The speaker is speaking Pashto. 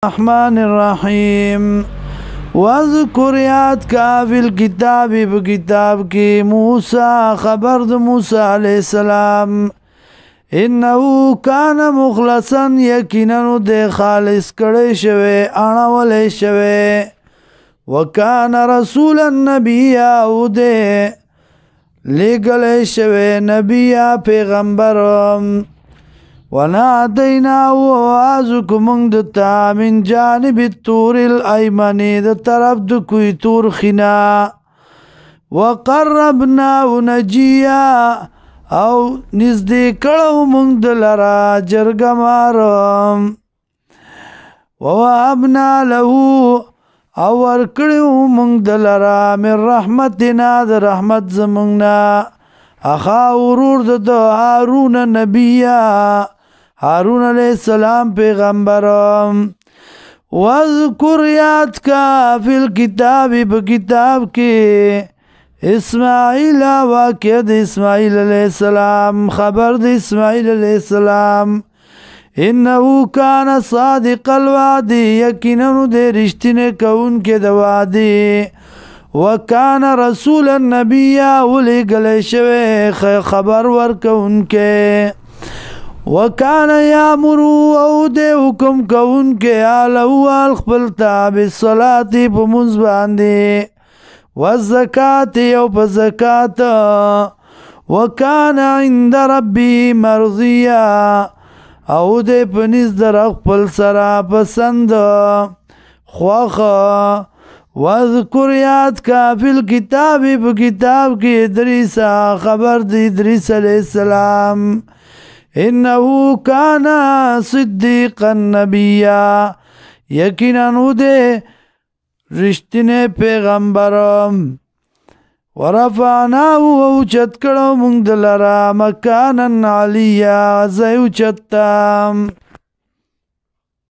الرحمن الرحیم واذکر یاد کا فی الکتاب بکتاب کی موسیٰ خبر د موسیٰ علیہ السلام انہو کان مخلصا یقیناً دے خالص کڑے شوے اڑاولے شوے وکان رسولا نبیا او دے لگلے شوے نبیا پیغمبر ونادیناو آزکمونگ دتا من جانب الطور الایمنی دا طرف دا کوئی طور خنا وقربناو نجیا او نزدی کڑو مونگ دلرا جرگمارم ووابنا لہو او ورکڑو مونگ دلرا من رحمتنا دا رحمت زمونگنا اخا ورور دا هارون نبیا هارون علیہ السلام پیغمبرم واذکر یاد کا فی الکتاب بکتاب کے اسماعیل واقع دا اسماعیل علیہ السلام خبر دا اسماعیل علیہ السلام انہو کان صادق الوعدی یقیناً دے رشتنے کون کے دا وعدی وکان رسول النبیہ ولی گلے شوے خبر ورکون کے وکان یامرو او دے حکم کون کے آلہو الخبلتا بالصلاة پمنز باندے والزکاة او پزکاة وکان عند ربی مرضیہ او دے پنیز در اخبل سرا پسند خواخ واذکر یاد کا فی الکتاب بکتاب کی ادریسا خبر دی ادریس علیہ السلام انہو کانا صدیقا نبیا یقیناً دے رشتنے پیغمبرم ورفعناہو اوچت کرو منگ دلرا مکانا علیا زیوچتا